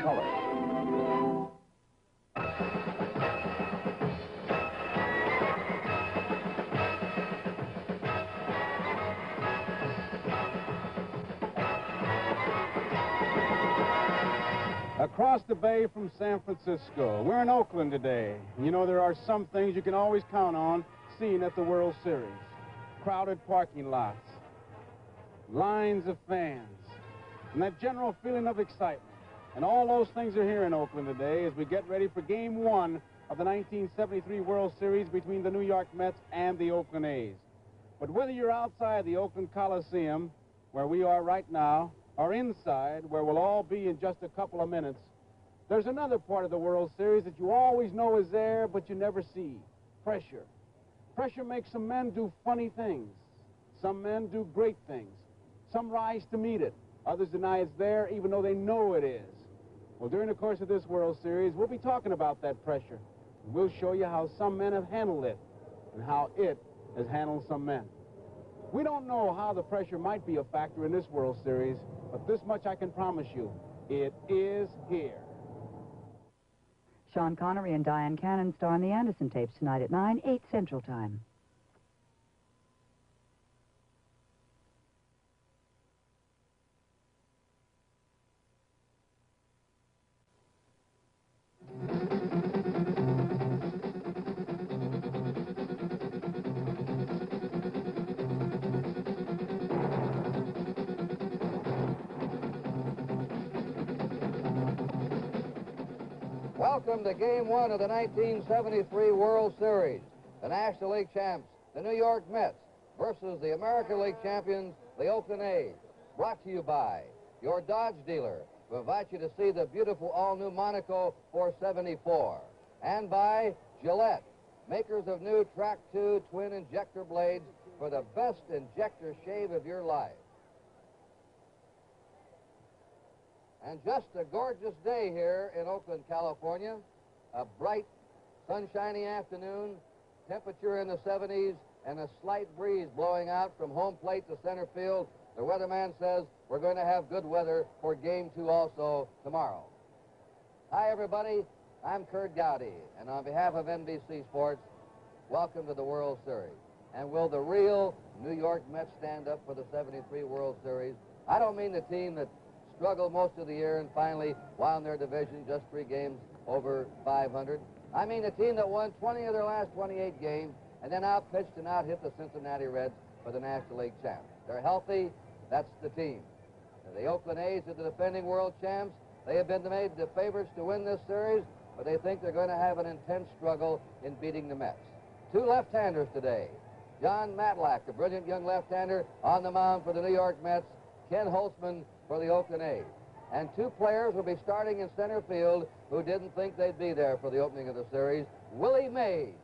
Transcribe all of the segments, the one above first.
color. Across the bay from San Francisco, we're in Oakland today. You know, there are some things you can always count on seeing at the World Series. Crowded parking lots, lines of fans, and that general feeling of excitement. And all those things are here in Oakland today as we get ready for Game 1 of the 1973 World Series between the New York Mets and the Oakland A's. But whether you're outside the Oakland Coliseum, where we are right now, or inside, where we'll all be in just a couple of minutes, there's another part of the World Series that you always know is there, but you never see. Pressure. Pressure makes some men do funny things. Some men do great things. Some rise to meet it. Others deny it's there, even though they know it is. Well, during the course of this World Series, we'll be talking about that pressure. And we'll show you how some men have handled it and how it has handled some men. We don't know how the pressure might be a factor in this World Series, but this much I can promise you, it is here. Sean Connery and Diane Cannon star in the Anderson tapes tonight at 9, 8 Central Time. Welcome to Game 1 of the 1973 World Series. The National League champs, the New York Mets, versus the American League champions, the Oakland A's. Brought to you by your Dodge dealer, who invite you to see the beautiful all-new Monaco 474. And by Gillette, makers of new Track 2 twin injector blades for the best injector shave of your life. And just a gorgeous day here in Oakland, California. A bright, sunshiny afternoon, temperature in the 70s, and a slight breeze blowing out from home plate to center field. The weatherman says we're going to have good weather for Game 2 also tomorrow. Hi, everybody. I'm Kurt Gowdy, and on behalf of NBC Sports, welcome to the World Series. And will the real New York Mets stand up for the 73 World Series? I don't mean the team that struggled most of the year and finally won their division just 3 games over 500. I mean the team that won 20 of their last 28 games and then outpitched and out-hit the Cincinnati Reds for the National League champs. They're healthy. That's the team. The Oakland A's are the defending world champs. They have been made the favorites to win this series, but they think they're going to have an intense struggle in beating the Mets. 2 left-handers today. John Matlack, a brilliant young left-hander, on the mound for the New York Mets. Ken Holtzman for the Oakland A's. And 2 players will be starting in center field who didn't think they'd be there for the opening of the series. Willie Mays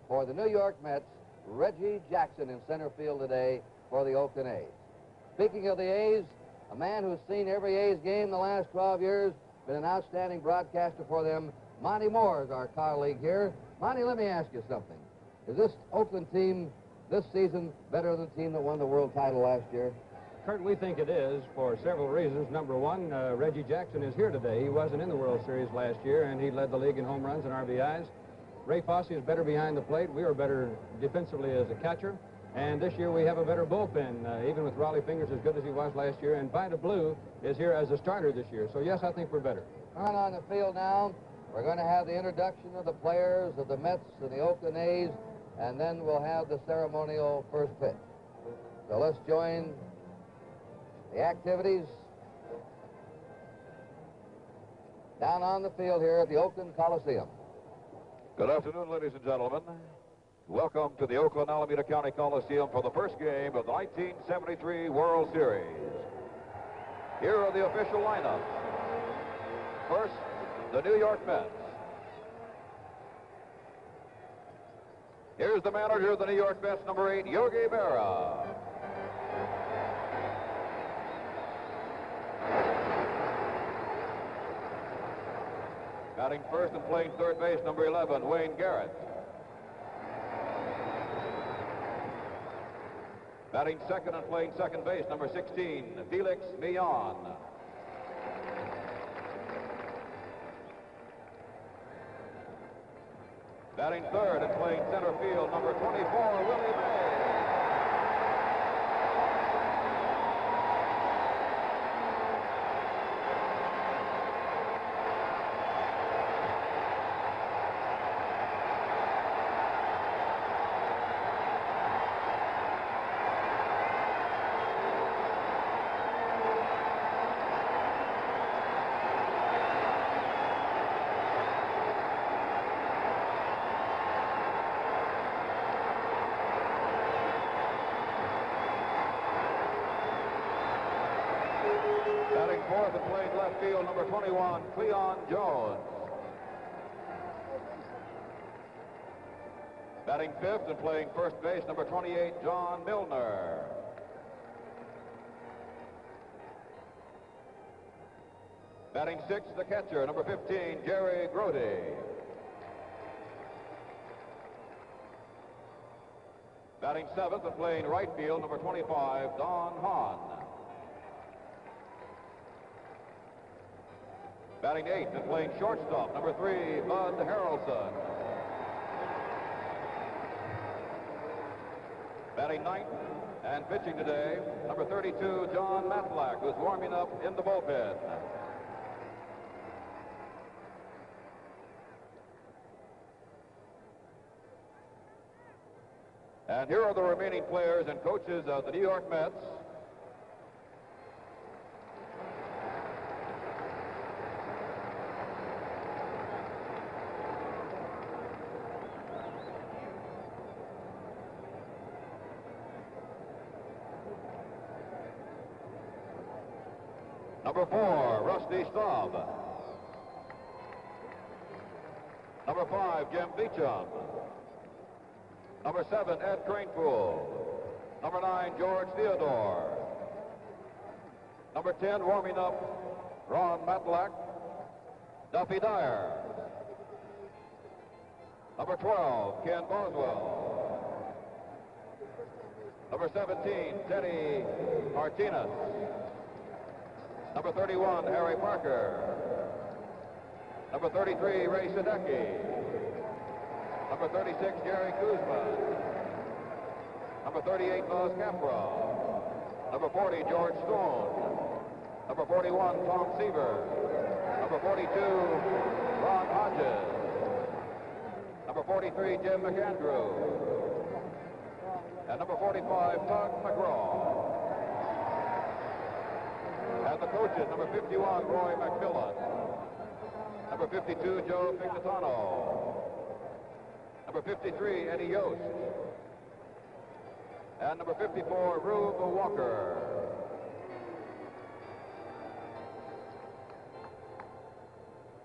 for the New York Mets. Reggie Jackson in center field today for the Oakland A's. Speaking of the A's, a man who's seen every A's game the last 12 years, been an outstanding broadcaster for them. Monty Moore is our colleague here. Monty, let me ask you something. Is this Oakland team this season better than the team that won the world title last year? Kurt, we think it is for several reasons. Number one, Reggie Jackson is here today. He wasn't in the World Series last year, and he led the league in home runs and RBIs. Ray Fosse is better behind the plate. We are better defensively as a catcher. And this year we have a better bullpen, even with Raleigh Fingers as good as he was last year. And Vida Blue is here as a starter this year. So, yes, I think we're better. On the field now, we're going to have the introduction of the players of the Mets and the Oakland A's, and then we'll have the ceremonial first pitch. So let's join the activities down on the field here at the Oakland Coliseum. Good afternoon, ladies and gentlemen. Welcome to the Oakland Alameda County Coliseum for the first game of the 1973 World Series. Here are the official lineups. First, the New York Mets. Here's the manager of the New York Mets, number 8, Yogi Berra. Batting first and playing third base, number 11, Wayne Garrett. Batting second and playing second base, number 16, Felix Millon. Batting third and playing center field, number 24, Willie Mays. Batting fourth and playing left field, number 21, Cleon Jones. Batting fifth and playing first base, number 28, John Milner. Batting sixth, the catcher, number 15, Jerry Grody. Batting seventh and playing right field, number 25, Don Hahn. Batting eighth and playing shortstop, number 3, Bud Harrelson. Batting ninth and pitching today, number 32, John Matlack, who's warming up in the bullpen. And here are the remaining players and coaches of the New York Mets. Number 4, Rusty Staub. Number 5, Jim Beecham. Number 7, Ed Kranepool. Number 9, George Theodore. Number 10, warming up, Ron Matlack, Duffy Dyer. Number 12, Ken Boswell. Number 17, Teddy Martinez. Number 31, Harry Parker. Number 33, Ray Sadecki. Number 36, Gary Kuzma. Number 38, Buzz Capra. Number 40, George Stone. Number 41, Tom Seaver. Number 42, Ron Hodges. Number 43, Jim McAndrew. And number 45, Doug McGraw. And the coaches, number 51, Roy McMillan. Number 52, Joe Pignatano. Number 53, Eddie Yost. And number 54, Rube Walker.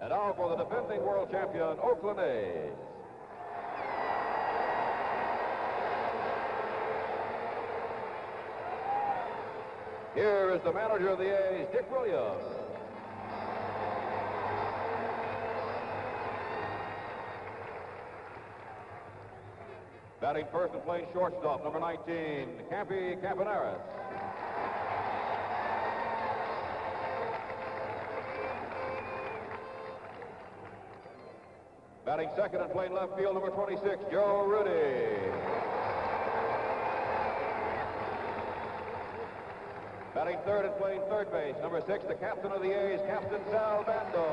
And now for the defending world champion, Oakland A's. Here is the manager of the A's, Dick Williams. Batting first and playing shortstop, number 19, Campy Campaneris. Batting second and playing left field, number 26, Joe Rudy. Batting third and playing third base, number 6, the captain of the A's, Captain Sal Bando.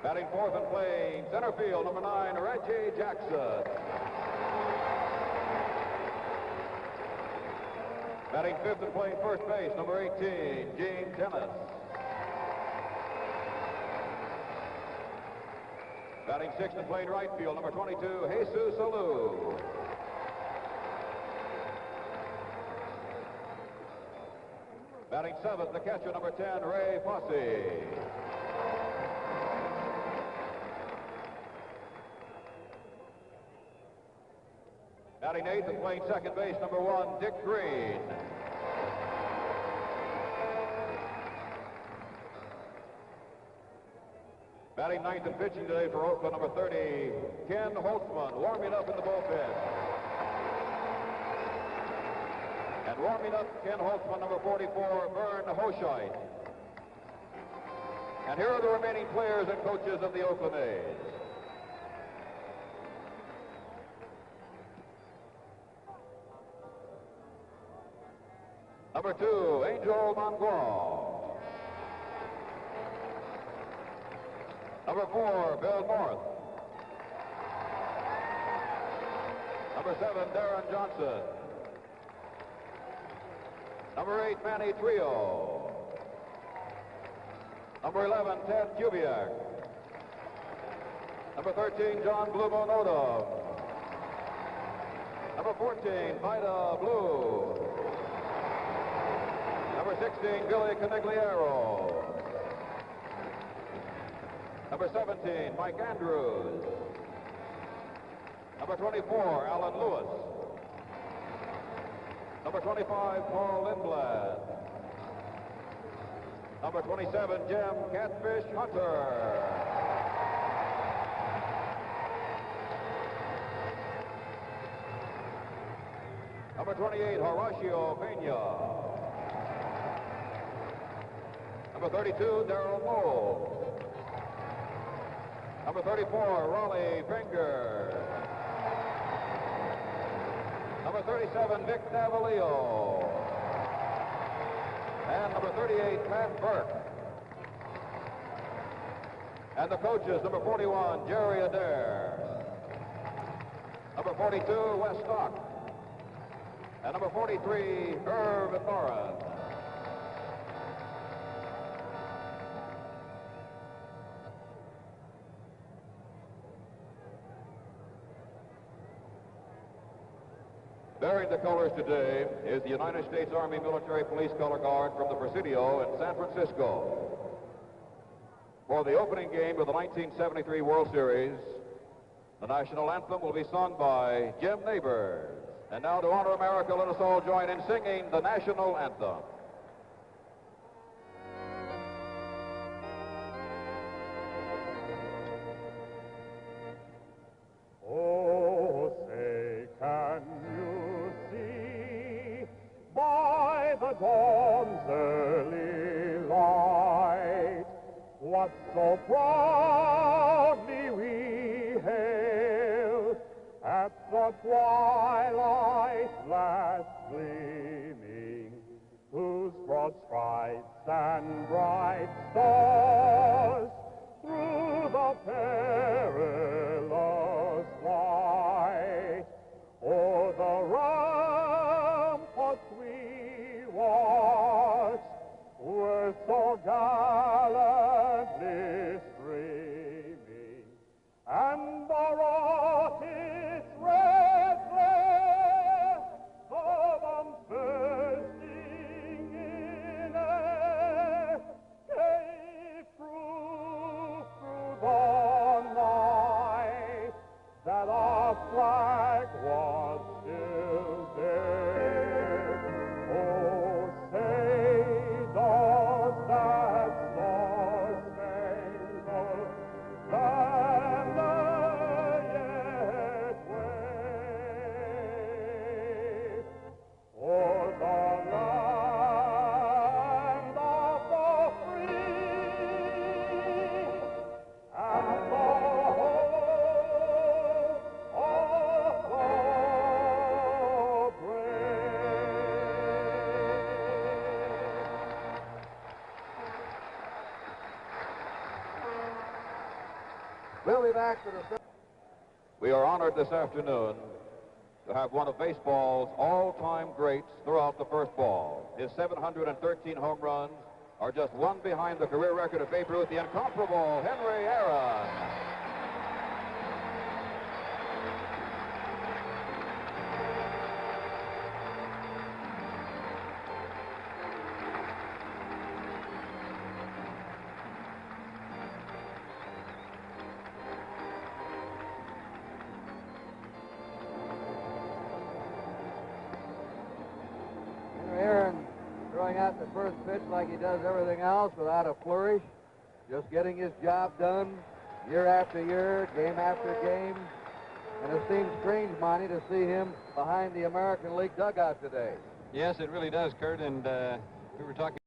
Batting fourth and playing center field, number 9, Reggie Jackson. Batting fifth and playing first base, number 18, Gene Tennis. Batting sixth and playing right field, number 22, Jesus Alou. Batting seventh, the catcher, number 10, Ray Fosse. Batting eighth and playing second base, number 1, Dick Green. Batting ninth and pitching today for Oakland, number 30, Ken Holtzman, warming up in the bullpen. And warming up Ken Holtzman, number 44, Vern Hoshite. And here are the remaining players and coaches of the Oakland A's. Number 2, Angel Mangual. Number 4, Bill North. Number 7, Darren Johnson. Number 8, Manny Trio. Number 11, Ted Kubiak. Number 13, John Blumo Noda. Number 14, Vida Blue. Number 16, Billy Canigliaro. Number 17, Mike Andrews. Number 24, Alan Lewis. Number 25, Paul Lindblad. Number 27, Jim Catfish Hunter. Number 28, Horacio Pena. Number 32, Darrell Moe. Number 34, Raleigh Finger. Number 37, Vic Davalillo. And number 38, Pat Burke. And the coaches, number 41, Jerry Adair. Number 42, Wes Stock. And number 43, Irv Thorin. Bearing the colors today is the United States Army Military Police Color Guard from the Presidio in San Francisco. For the opening game of the 1973 World Series, the national anthem will be sung by Jim Neighbors. And now to honor America, let us all join in singing the national anthem. Oh, say, can you see by the dawn's early light what so proudly we hailed at the twilight's last gleaming, whose broad stripes and bright stars through the perilous fight o'er the ramparts we watched were so gallantly streaming, and the rocket's red glare of them bursting in air gave proof through the night that our flag was still there. Oh, say, does that star-spangled banner yet wave o'er the land of the free and the home of the brave? We'll be back to the... We are honored this afternoon to have one of baseball's all-time greats throughout the first ball. His 713 home runs are just one behind the career record of Babe Ruth, the incomparable Henry Aaron. Aaron throwing out the first pitch like he does everything else without a flourish, just getting his job done year after year, game after game. And it seems strange, Monty, to see him behind the American League dugout today. Yes, it really does, Kurt, and we were talking